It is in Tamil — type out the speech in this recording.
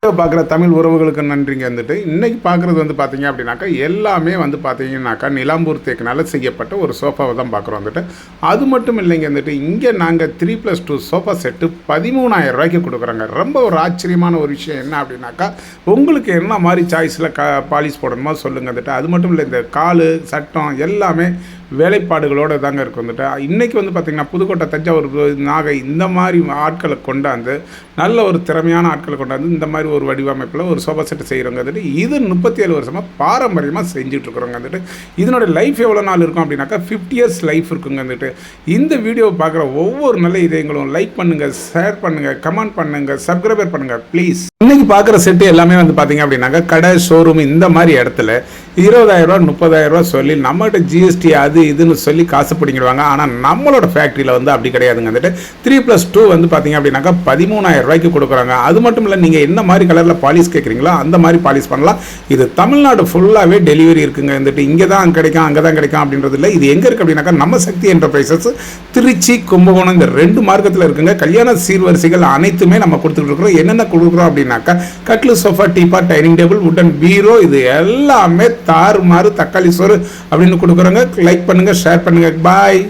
பார்க்குற தமிழ் உறவுகளுக்கு நன்றிங்க. வந்துட்டு இன்றைக்கி பார்க்குறது வந்து பார்த்தீங்க அப்படின்னாக்கா எல்லாமே வந்து பார்த்தீங்கன்னாக்கா நிலாம்பூர் தேக்கினால் செய்யப்பட்ட ஒரு சோஃபாவை தான் பார்க்குறோம். வந்துட்டு அது மட்டும் இல்லைங்க. வந்துட்டு இங்கே நாங்கள் 3+2 சோஃபா செட்டு 13,000 ரூபாய்க்கு கொடுக்குறோங்க. ரொம்ப ஒரு ஆச்சரியமான ஒரு விஷயம் என்ன அப்படின்னாக்கா, உங்களுக்கு என்ன மாதிரி சாய்ஸில் பாலிஷ் போடணுமோ சொல்லுங்கள். வந்துட்டு அது மட்டும் இல்லை, இந்த கால் சட்டம் எல்லாமே வேலைப்பாடுகளோடு தாங்க இருக்கும். வந்துட்டு இன்றைக்கி வந்து பார்த்திங்கன்னா புதுக்கோட்டை, தஞ்சாவூர், நாகை இந்த மாதிரி ஆட்களை கொண்டாந்து, நல்ல ஒரு திறமையான ஆட்களை கொண்டாந்து இந்த மாதிரி ஒரு வடிவமைப்பில் ஒரு சோஃபா செட்டு செய்கிறவங்க. வந்துட்டு இது 37 வருஷமாக பாரம்பரியமாக செஞ்சுட்ருக்குறோங்க. வந்துட்டு இதனோட லைஃப் எவ்வளோ நாள் இருக்கும் அப்படின்னாக்கா 50 years லைஃப் இருக்குங்க. வந்துட்டு இந்த வீடியோவை பார்க்குற ஒவ்வொரு நல்ல இதயங்களும் லைக் பண்ணுங்கள், ஷேர் பண்ணுங்கள், கமெண்ட் பண்ணுங்கள், சப்ஸ்கிரைபர் பண்ணுங்கள் ப்ளீஸ். இன்றைக்கி பார்க்குற செட்டு எல்லாமே வந்து பார்த்திங்க அப்படின்னாக்கா கடை, ஷோரூம் இந்த மாதிரி இடத்துல 20,000 ரூபா 30,000 ரூபா சொல்லி நம்மகிட்ட ஜிஎஸ்டி அது இதுன்னு சொல்லி காசு பிடிங்கிடுவாங்க. ஆனால் நம்மளோட ஃபேக்ட்ரியில் வந்து அப்படி கிடையாதுங்க. வந்துட்டு 3+2 வந்து பார்த்திங்க அப்படின்னாக்கா 13,000 ரூபாய்க்கு கொடுக்குறாங்க. அது மட்டும் இல்லை, நீங்கள் என்ன மாதிரி கலரில் பாலிஷ் கேட்குறீங்களோ அந்த மாதிரி பாலிஷ் பண்ணலாம். இது தமிழ்நாடு ஃபுல்லாகவே டெலிவரி இருக்குங்க. வந்துட்டு இங்கே தான் கிடைக்கும் அங்கே தான் கிடைக்கும் அப்படின்றது இல்லை. இது எங்கே இருக்குது அப்படின்னாக்கா நம்ம சக்தி என்டர்பிரைசஸ் திருச்சி, கும்பகோணம் இந்த 2 மார்க்கத்தில் இருக்குங்க. கல்யாண சீர்வரிசைகள் அனைத்துமே நம்ம கொடுத்துட்டு இருக்கிறோம். என்னென்ன கொடுக்குறோம் அப்படின்னாக்கா கட்லு, சோஃபா, டீபாட், டைனிங் டேபிள், வுடன் பீரோ, இது எல்லாமே தாறுமாறு தக்காளி சோறு அப்படின்னு கொடுக்குறோங்க. லைக் பண்ணுங்கள், ஷேர் பண்ணுங்கள். பாய்.